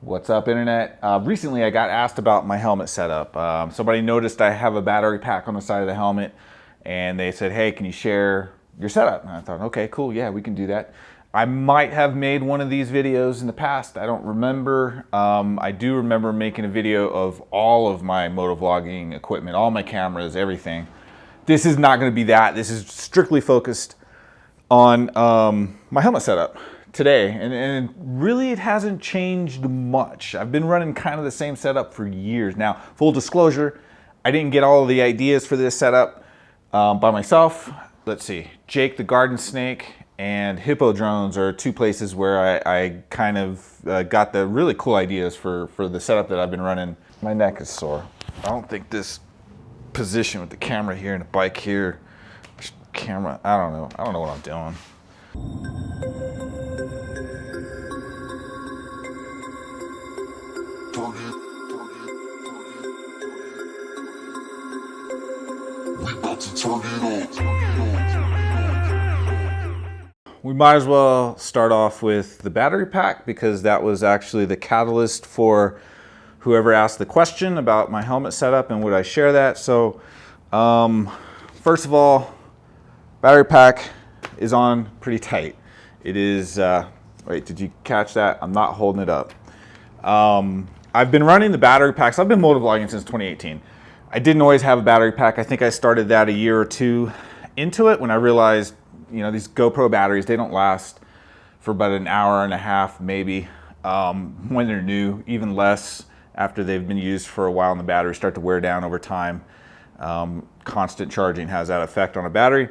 What's up, internet? Recently I got asked about my helmet setup. Somebody noticed I have a battery pack on the side of the helmet and they said, hey, can you share your setup? And I thought, okay, cool, yeah, we can do that. I might have made one of these videos in the past. I don't remember. I do remember making a video of all of my motovlogging equipment, all my cameras, everything. This is not going to be that. This is strictly focused on my helmet setup today, and really it hasn't changed much. I've been running kind of the same setup for years now. Full disclosure, I didn't get all of the ideas for this setup by myself. Let's see, Jake the garden snake and Hippo drones are two places where I kind of got the really cool ideas for the setup that I've been running. My neck is sore. I don't think this position with the camera here and the bike here, camera, I don't know what I'm doing. We might as well start off with the battery pack because that was actually the catalyst for whoever asked the question about my helmet setup and would I share that. So first of all, battery pack is on pretty tight. It is, wait, did you catch that? I'm not holding it up. I've been running the battery packs. I've been motovlogging since 2018. I didn't always have a battery pack. I think I started that a year or two into it when I realized, you know, these GoPro batteries, they don't last for about an hour and a half, maybe, when they're new, even less after they've been used for a while and the batteries start to wear down over time. Constant charging has that effect on a battery.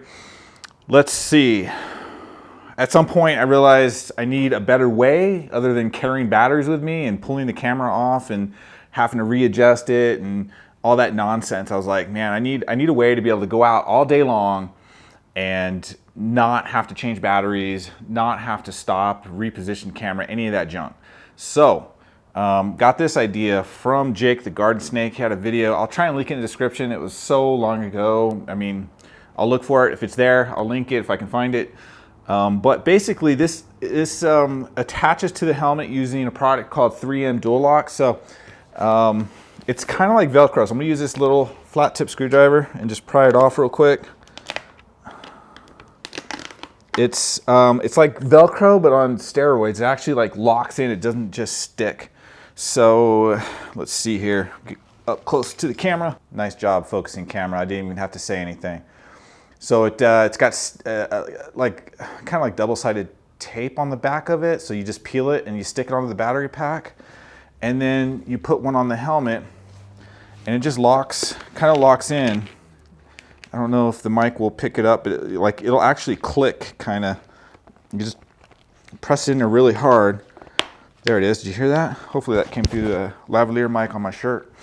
Let's see. At some point I realized I need a better way other than carrying batteries with me and pulling the camera off and having to readjust it and all that nonsense. I was like, man, I need a way to be able to go out all day long and not have to change batteries, not have to stop, reposition camera, any of that junk. So got this idea from Jake the garden snake. He had a video. I'll try and link it in the description. It was so long ago. I mean, I'll look for it. If it's there, I'll link it if I can find it. But basically this attaches to the helmet using a product called 3M Dual Lock. So it's kind of like Velcro. So I'm gonna use this little flat tip screwdriver and just pry it off real quick. It's like Velcro, but on steroids. It actually like locks in, it doesn't just stick. So let's see here, get up close to the camera. Nice job focusing, camera. I didn't even have to say anything. So it's got like kind of like double-sided tape on the back of it. So you just peel it and you stick it onto the battery pack, and then you put one on the helmet, and it just locks, kind of locks in. I don't know if the mic will pick it up, but it'll actually click, kind of. You just press it in there really hard. There it is. Did you hear that? Hopefully that came through the lavalier mic on my shirt.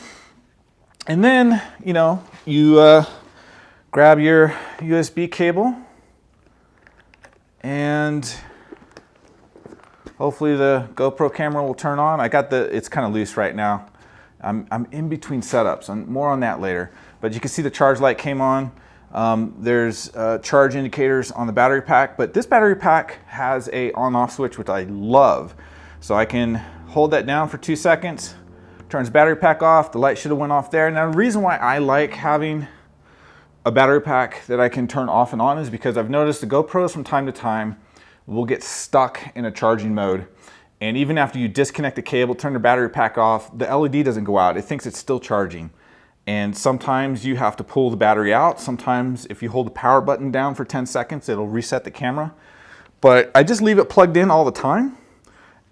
And then, you know, you grab your USB cable, and hopefully the GoPro camera will turn on. It's kind of loose right now. I'm in between setups, and more on that later. But you can see the charge light came on. There's charge indicators on the battery pack, but this battery pack has a on-off switch, which I love. So I can hold that down for 2 seconds, turns battery pack off, the light should have went off there. Now the reason why I like having a battery pack that I can turn off and on is because I've noticed the GoPros from time to time will get stuck in a charging mode. And even after you disconnect the cable, turn the battery pack off, the LED doesn't go out. It thinks it's still charging. And sometimes you have to pull the battery out. Sometimes if you hold the power button down for 10 seconds, it'll reset the camera. But I just leave it plugged in all the time.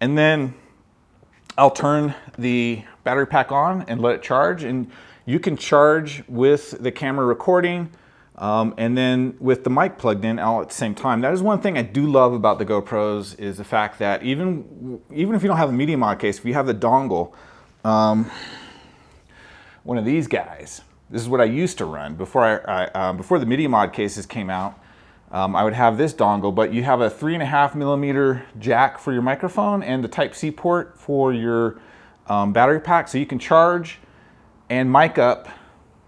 And then I'll turn the battery pack on and let it charge. And you can charge with the camera recording and then with the mic plugged in all at the same time. That is one thing I do love about the GoPros, is the fact that even if you don't have the media mod case, if you have the dongle, one of these guys, this is what I used to run before before the media mod cases came out. I would have this dongle, but you have a 3.5mm jack for your microphone and the Type-C port for your battery pack, so you can charge and mic up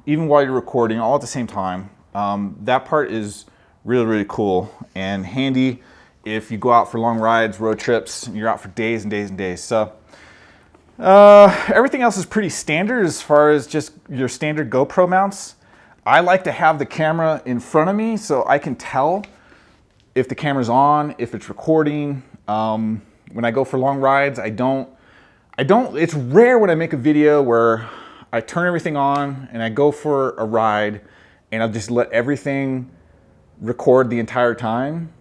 even while you're recording all at the same time. That part is really, really cool and handy if you go out for long rides, road trips, and you're out for days and days and days. So Everything else is pretty standard as far as just your standard GoPro mounts. I like to have the camera in front of me so I can tell if the camera's on, if it's recording. When I go for long rides, it's rare when I make a video where I turn everything on and I go for a ride and I'll just let everything record the entire time.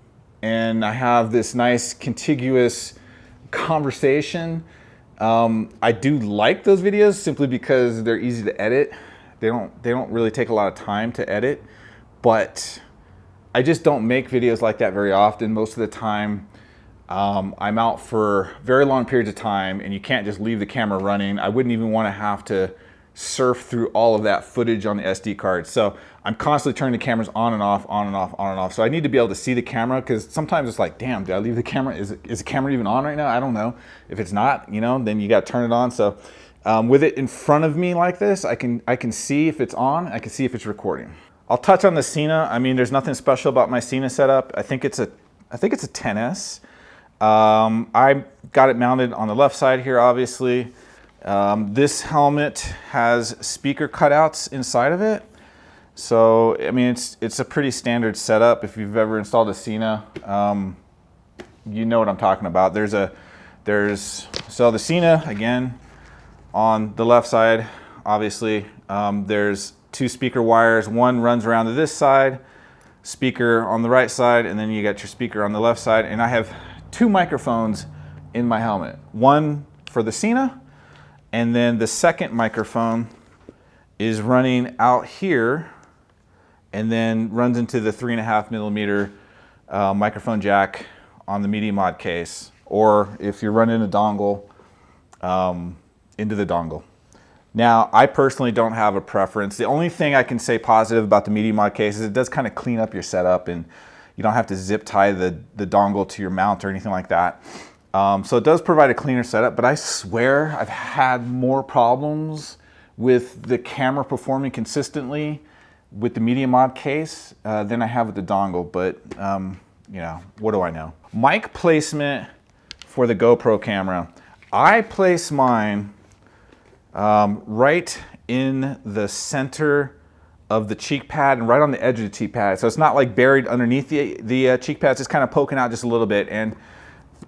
And I have this nice contiguous conversation. I do like those videos simply because they're easy to edit. They don't really take a lot of time to edit, but I just don't make videos like that very often. Most of the time, I'm out for very long periods of time and you can't just leave the camera running. I wouldn't even want to have to surf through all of that footage on the SD card. So I'm constantly turning the cameras on and off, on and off, on and off. So I need to be able to see the camera because sometimes it's like, damn, did I leave the camera? Is the camera even on right now? I don't know. If it's not, then you got to turn it on. So with it in front of me like this, I can see if it's on. I can see if it's recording. I'll touch on the Cena. I mean, there's nothing special about my Cena setup. I think it's a 10S. I got it mounted on the left side here, obviously. This helmet has speaker cutouts inside of it. So, I mean, it's a pretty standard setup. If you've ever installed a Cena, you know what I'm talking about. So the Cena, again, on the left side, obviously, there's two speaker wires. One runs around to this side, speaker on the right side, and then you got your speaker on the left side. And I have two microphones in my helmet. One for the Cena, and then the second microphone is running out here and then runs into the 3.5mm microphone jack on the media mod case, or if you're running a dongle, into the dongle. Now, I personally don't have a preference. The only thing I can say positive about the media mod case is it does kind of clean up your setup and you don't have to zip tie the dongle to your mount or anything like that. So it does provide a cleaner setup, but I swear I've had more problems with the camera performing consistently with the media mod case than I have with the dongle, but what do I know? Mic placement for the GoPro camera. I place mine right in the center of the cheek pad and right on the edge of the cheek pad. So it's not like buried underneath the cheek pad, it's just kind of poking out just a little bit. And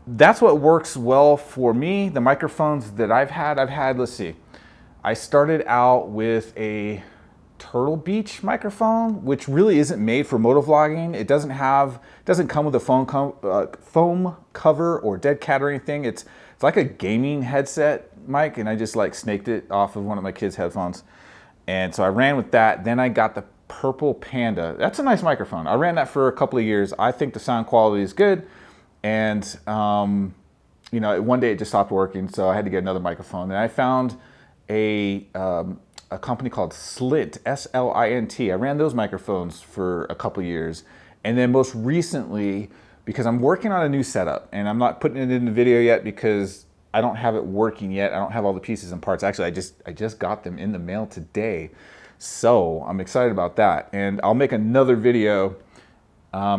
that's what works well for me. The microphones that I've had, let's see. I started out with a Turtle Beach microphone, which really isn't made for motovlogging. It doesn't come with a foam cover or dead cat or anything. It's like a gaming headset mic, and I just like snaked it off of one of my kids' headphones. And so I ran with that. Then I got the Purple Panda. That's a nice microphone. I ran that for a couple of years. I think the sound quality is good. And one day it just stopped working, so I had to get another microphone. And I found a company called Slint, S-L-I-N-T. I ran those microphones for a couple of years. And then most recently, because I'm working on a new setup, and I'm not putting it in the video yet because I don't have it working yet. I don't have all the pieces and parts. Actually, I just got them in the mail today. So I'm excited about that. And I'll make another video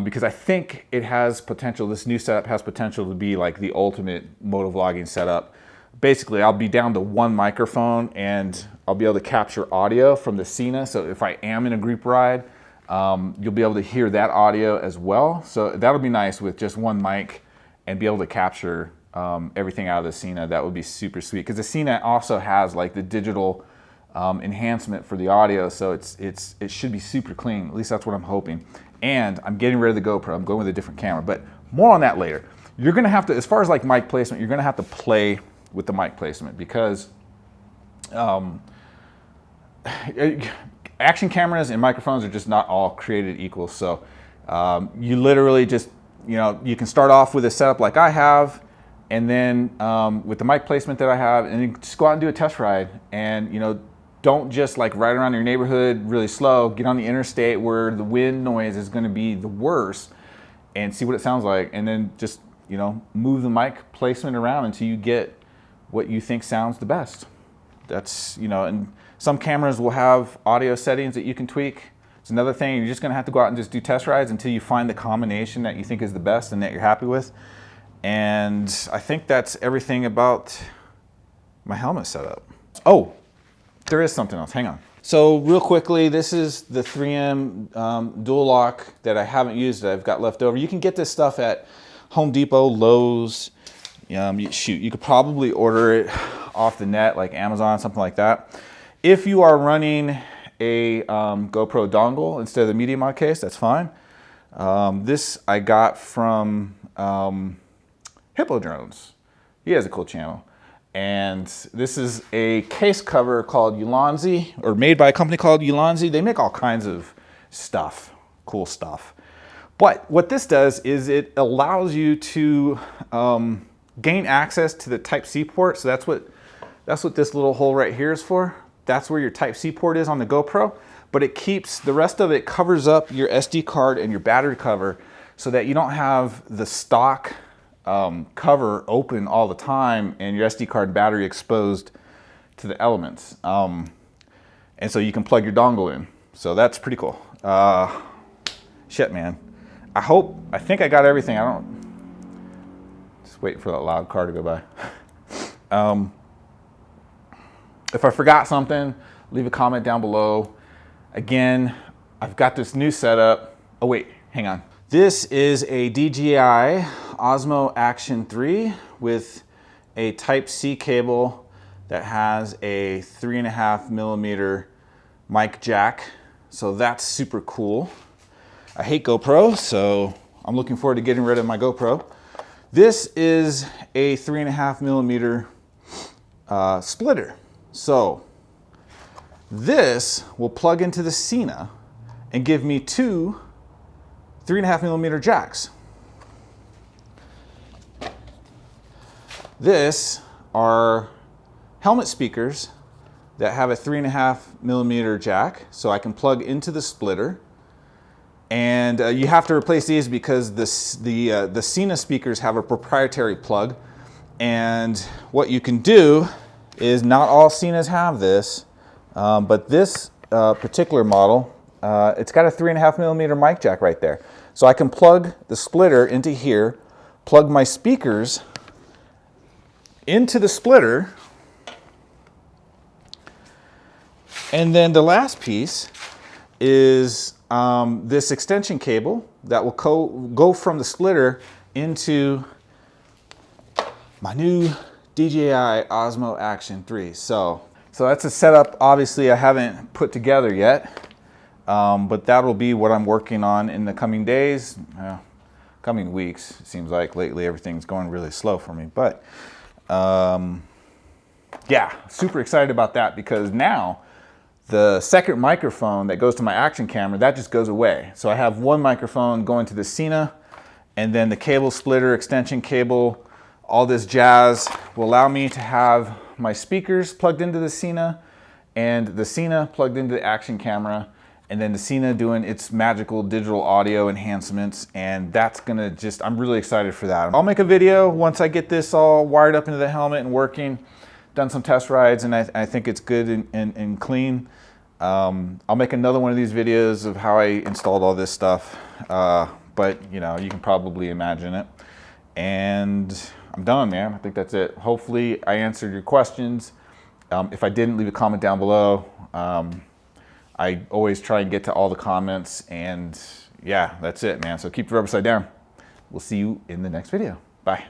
because I think it has potential. This new setup has potential to be like the ultimate motovlogging setup. Basically, I'll be down to one microphone and I'll be able to capture audio from the Cena. So if I am in a group ride, you'll be able to hear that audio as well. So that'll be nice with just one mic and be able to capture everything out of the Cena. That would be super sweet because the Cena also has like the digital enhancement for the audio. So it should be super clean. At least that's what I'm hoping. And I'm getting rid of the GoPro. I'm going with a different camera, but more on that later. You're gonna have to, as far as like mic placement, you're gonna have to play with the mic placement because action cameras and microphones are just not all created equal. So you literally just, you can start off with a setup like I have, and then with the mic placement that I have, and then just go out and do a test ride. And don't just like ride around your neighborhood really slow. Get on the interstate where the wind noise is going to be the worst, and see what it sounds like. And then just move the mic placement around until you get what you think sounds the best. That's and some cameras will have audio settings that you can tweak. It's another thing. You're just going to have to go out and just do test rides until you find the combination that you think is the best and that you're happy with. And I think that's everything about my helmet setup. Oh, there is something else, hang on. So real quickly, this is the 3M dual lock that I haven't used that I've got left over. You can get this stuff at Home Depot, Lowe's. Shoot, you could probably order it off the net, like Amazon, something like that. If you are running a GoPro dongle instead of the media mod case, that's fine. This I got from Hippo Drones. He has a cool channel. And this is a case cover called Ulanzi, or made by a company called Ulanzi. They make all kinds of stuff, cool stuff. But what this does is it allows you to gain access to the Type-C port. So that's what this little hole right here is for. That's where your Type-C port is on the GoPro. But it keeps, the rest of it covers up your SD card and your battery cover so that you don't have the stock cover open all the time and your SD card battery exposed to the elements. And so you can plug your dongle in. So that's pretty cool. Shit, man. I think I got everything. Just waiting for that loud car to go by. If I forgot something, leave a comment down below. Again, I've got this new setup. Oh wait, hang on. This is a DJI Osmo Action 3 with a Type-C cable that has a 3.5mm mic jack. So that's super cool. I hate GoPro, so I'm looking forward to getting rid of my GoPro. This is a 3.5mm splitter. So this will plug into the Cena and give me two 3.5mm jacks. This are helmet speakers that have a 3.5mm jack, so I can plug into the splitter. And you have to replace these because the Cena speakers have a proprietary plug. And what you can do is, not all Cenas have this, but this particular model, it's got a 3.5mm mic jack right there. So I can plug the splitter into here, plug my speakers into the splitter, and then the last piece is this extension cable that will go from the splitter into my new DJI Osmo Action 3. So that's a setup obviously I haven't put together yet. But that'll be what I'm working on in the coming days, coming weeks. It seems like lately everything's going really slow for me. But yeah, super excited about that because now the second microphone that goes to my action camera, that just goes away. So I have one microphone going to the Cena, and then the cable splitter, extension cable, all this jazz will allow me to have my speakers plugged into the Cena and the Cena plugged into the action camera, and then the Cena doing its magical digital audio enhancements, and that's gonna just, I'm really excited for that. I'll make a video once I get this all wired up into the helmet and working, done some test rides, and I think it's good and clean. I'll make another one of these videos of how I installed all this stuff, but you know, you can probably imagine it. And I'm done, man. I think that's it. Hopefully I answered your questions. If I didn't, leave a comment down below. I always try and get to all the comments, and yeah, that's it, man. So keep the rubber side down. We'll see you in the next video. Bye.